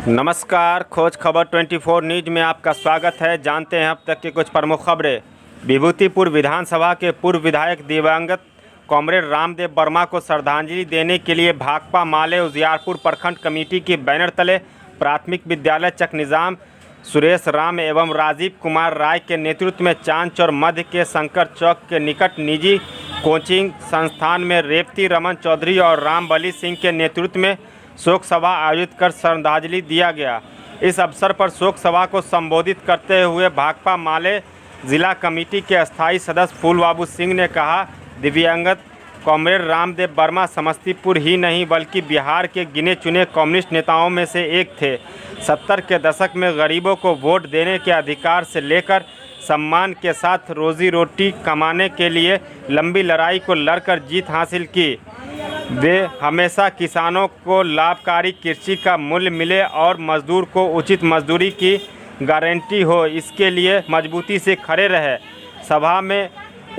नमस्कार, खोज खबर 24 न्यूज में आपका स्वागत है। जानते हैं अब तक की कुछ प्रमुख खबरें। विभूतिपुर विधानसभा के पूर्व विधायक दिवंगत कॉमरेड रामदेव वर्मा को श्रद्धांजलि देने के लिए भाकपा माले उजियारपुर प्रखंड कमेटी के बैनर तले प्राथमिक विद्यालय चक निजाम सुरेश राम एवं राजीव कुमार राय के नेतृत्व में चांदचौर मध्य के शंकर चौक के निकट निजी कोचिंग संस्थान में रेवती रमन चौधरी और रामबली सिंह के नेतृत्व में शोक सभा आयोजित कर श्रद्धांजलि दिया गया। इस अवसर पर शोक सभा को संबोधित करते हुए भाकपा माले जिला कमेटी के अस्थायी सदस्य फूलबाबू सिंह ने कहा, दिवंगत कॉमरेड रामदेव वर्मा समस्तीपुर ही नहीं बल्कि बिहार के गिने चुने कम्युनिस्ट नेताओं में से एक थे। 70 के दशक में गरीबों को वोट देने के अधिकार से लेकर सम्मान के साथ रोजी रोटी कमाने के लिए लंबी लड़ाई को लड़कर जीत हासिल की। वे हमेशा किसानों को लाभकारी कृषि का मूल्य मिले और मजदूर को उचित मजदूरी की गारंटी हो, इसके लिए मजबूती से खड़े रहे। सभा में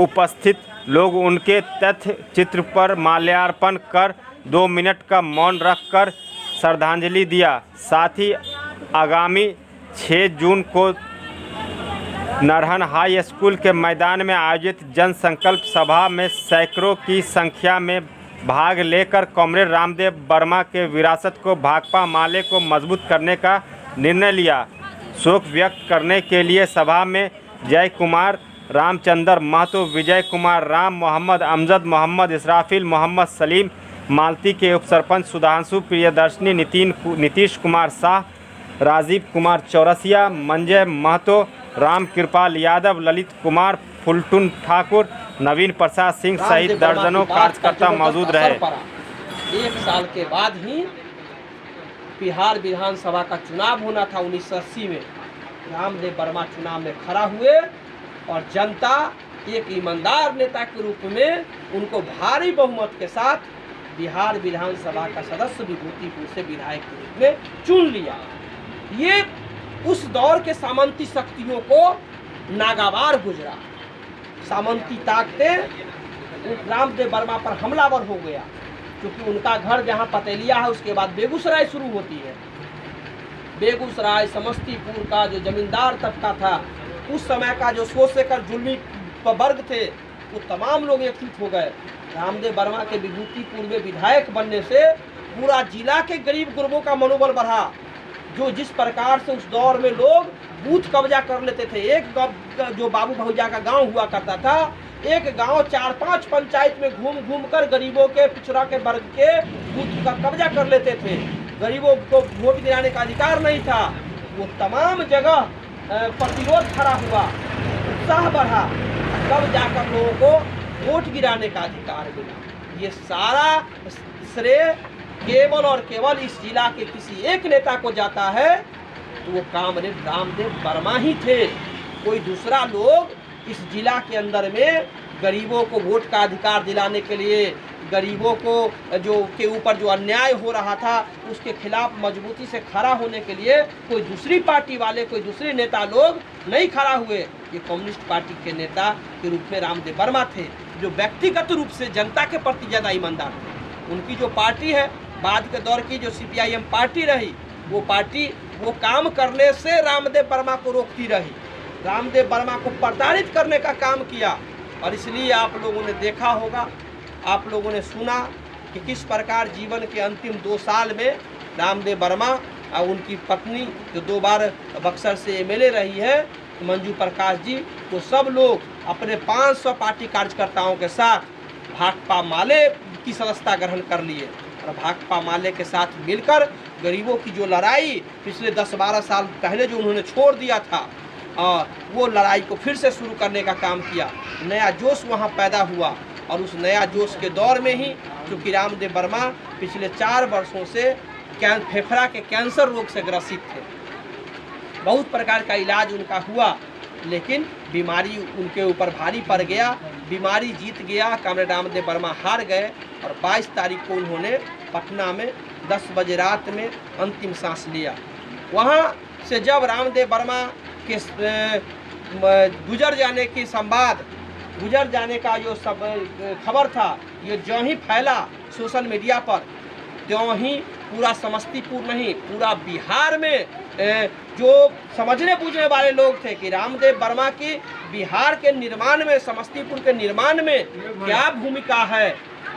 उपस्थित लोग उनके तथ्य चित्र पर माल्यार्पण कर 2 मिनट का मौन रखकर श्रद्धांजलि दिया। साथ ही आगामी 6 जून को नरहन हाई स्कूल के मैदान में आयोजित जन संकल्प सभा में सैकड़ों की संख्या में भाग लेकर कॉमरेड रामदेव वर्मा के विरासत को भाकपा माले को मजबूत करने का निर्णय लिया। शोक व्यक्त करने के लिए सभा में जय कुमार, रामचंद्र महतो, विजय कुमार राम, मोहम्मद अमजद, मोहम्मद इसराफिल, मोहम्मद सलीम, मालती के उप सरपंच सुधांशु प्रियदर्शनी, नीतीश कुमार शाह, राजीव कुमार चौरसिया, मंजय महतो, राम कृपाल यादव, ललित कुमार, फुलटुन ठाकुर, नवीन प्रसाद सिंह सहित दर्जनों कार्यकर्ता मौजूद रहे। 1 साल के बाद ही बिहार विधानसभा का चुनाव होना था 1980 में। रामदेव वर्मा चुनाव में खड़ा हुए और जनता एक ईमानदार नेता के रूप में उनको भारी बहुमत के साथ बिहार विधानसभा का सदस्य विभूतिपुर से विधायक के रूप में चुन लिया। ये उस दौर के सामंती शक्तियों को नागवार गुजरा। सामंती ताकतें रामदेव वर्मा पर हमलावर हो गया, क्योंकि उनका घर जहां पतेलिया है उसके बाद बेगूसराय शुरू होती है। बेगूसराय समस्तीपुर का जो जमींदार तबका था, उस समय का जो शोषकर जुल्मी वर्ग थे, वो तमाम लोग एकजुट हो गए। रामदेव वर्मा के विभूतिपुर में विधायक बनने से पूरा जिला के गरीब गुरबों का मनोबल बढ़ा। जो जिस प्रकार से उस दौर में लोग बूथ कब्जा कर लेते थे, एक जो बाबू भौजा का गांव हुआ करता था, एक गांव 4-5 पंचायत में घूम घूम कर गरीबों के पिछड़ा के वर्ग के बूथ का कब्जा कर लेते थे। गरीबों को वोट गिराने का अधिकार नहीं था। वो तमाम जगह प्रतिरोध खड़ा हुआ, उत्साह बढ़ा, तब जाकर लोगों को वोट गिराने का अधिकार मिला। ये सारा श्रेय केवल और केवल इस जिला के किसी एक नेता को जाता है, तो वो कॉमरेड रामदेव वर्मा ही थे। कोई दूसरा लोग इस जिला के अंदर में गरीबों को वोट का अधिकार दिलाने के लिए, गरीबों को जो के ऊपर जो अन्याय हो रहा था उसके खिलाफ मजबूती से खड़ा होने के लिए कोई दूसरी पार्टी वाले, कोई दूसरे नेता लोग नहीं खड़ा हुए। ये कम्युनिस्ट पार्टी के नेता के रूप में रामदेव वर्मा थे, जो व्यक्तिगत रूप से जनता के प्रति ज़्यादा ईमानदार थे। उनकी जो पार्टी है, बाद के दौर की जो CPIM पार्टी रही, वो पार्टी वो काम करने से रामदेव वर्मा को रोकती रही, रामदेव वर्मा को प्रताड़ित करने का काम किया। और इसलिए आप लोगों ने देखा होगा, आप लोगों ने सुना कि किस प्रकार जीवन के अंतिम 2 साल में रामदेव वर्मा और उनकी पत्नी जो 2 बार बक्सर से MLA रही है, मंजू प्रकाश जी, तो सब लोग अपने 500 पार्टी कार्यकर्ताओं के साथ भाकपा माले की सदस्यता ग्रहण कर लिए और भाकपा माले के साथ मिलकर गरीबों की जो लड़ाई पिछले 10-12 साल पहले जो उन्होंने छोड़ दिया था, वो लड़ाई को फिर से शुरू करने का काम किया। नया जोश वहाँ पैदा हुआ और उस नया जोश के दौर में ही, क्योंकि रामदेव वर्मा पिछले 4 वर्षों से फेफड़ा के कैंसर रोग से ग्रसित थे, बहुत प्रकार का इलाज उनका हुआ, लेकिन बीमारी उनके ऊपर भारी पड़ गया, बीमारी जीत गया। कॉमरेड रामदेव वर्मा हार गए और 22 तारीख को उन्होंने पटना में 10 बजे रात में अंतिम सांस लिया। वहाँ से जब रामदेव वर्मा के गुजर जाने की संवाद, गुजर जाने का जो सब खबर था, ये जो ही फैला सोशल मीडिया पर, त्यों ही पूरा समस्तीपुर नहीं, पूरा बिहार में जो समझने बूझने वाले लोग थे कि रामदेव वर्मा की बिहार के निर्माण में, समस्तीपुर के निर्माण में क्या भूमिका है,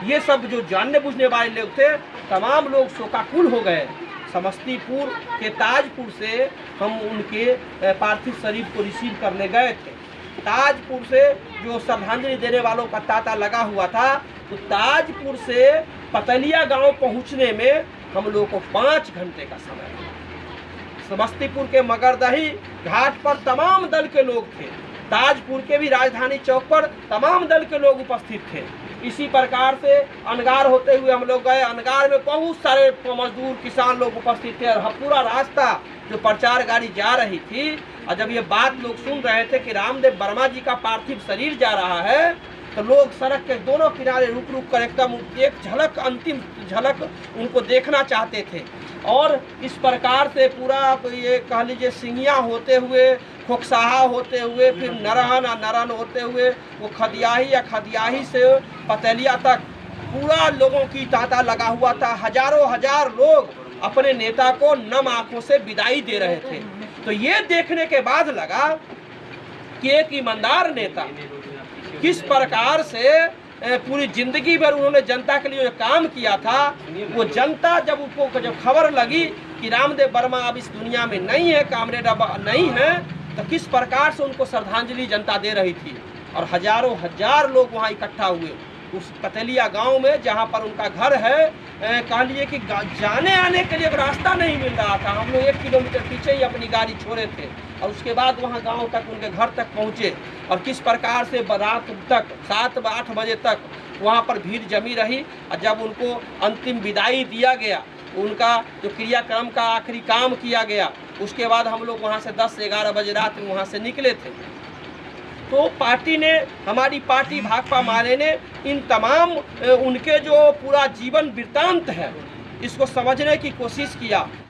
ये सब जो जानने बूझने वाले लोग थे, तमाम लोग शोकाकुल हो गए। समस्तीपुर के ताजपुर से हम उनके पार्थिव शरीर को रिसीव करने गए थे। ताजपुर से जो श्रद्धांजलि देने वालों का तांता लगा हुआ था, तो ताजपुर से पतलिया गांव पहुंचने में हम लोगों को 5 घंटे का समय लगा। समस्तीपुर के मगरदही घाट पर तमाम दल के लोग थे, ताजपुर के भी राजधानी चौक पर तमाम दल के लोग उपस्थित थे। इसी प्रकार से अनगार होते हुए हम लोग गए। अनगार में बहुत सारे मजदूर किसान लोग उपस्थित थे और पूरा रास्ता जो प्रचार गाड़ी जा रही थी, और जब ये बात लोग सुन रहे थे कि रामदेव वर्मा जी का पार्थिव शरीर जा रहा है, तो लोग सड़क के दोनों किनारे रुक रुक कर एकदम एक झलक, अंतिम झलक उनको देखना चाहते थे। और इस प्रकार से पूरा तो ये कह लीजिए सिंगिया होते हुए, खोकसाहा होते हुए, फिर नरहन होते हुए वो खदियाही से पतलिया तक पूरा लोगों की तांता लगा हुआ था। हजारों हजार लोग अपने नेता को नम आंखों से विदाई दे रहे थे। तो ये देखने के बाद लगा कि एक ईमानदार नेता किस प्रकार से पूरी जिंदगी भर उन्होंने जनता के लिए जो काम किया था, वो जनता जब खबर लगी कि रामदेव वर्मा अब इस दुनिया में नहीं है, कामरेड अब नहीं है, तो किस प्रकार से उनको श्रद्धांजलि जनता दे रही थी। और हजारों हजार लोग वहाँ इकट्ठा हुए उस पतलिया गांव में, जहाँ पर उनका घर है। कह लीजिए कि जाने आने के लिए रास्ता नहीं मिल रहा था। हम लोग 1 किलोमीटर पीछे ही अपनी गाड़ी छोड़े थे और उसके बाद वहाँ गांव तक, उनके घर तक पहुँचे। और किस प्रकार से रात तक 7-8 बजे तक वहाँ पर भीड़ जमी रही। और जब उनको अंतिम विदाई दिया गया, उनका जो क्रियाक्रम का आखिरी काम किया गया, उसके बाद हम लोग वहाँ से 10-11 बजे रात में वहाँ से निकले थे। तो पार्टी ने, हमारी पार्टी भाकपा माले ने इन तमाम उनके जो पूरा जीवन वृत्तांत है, इसको समझने की कोशिश किया।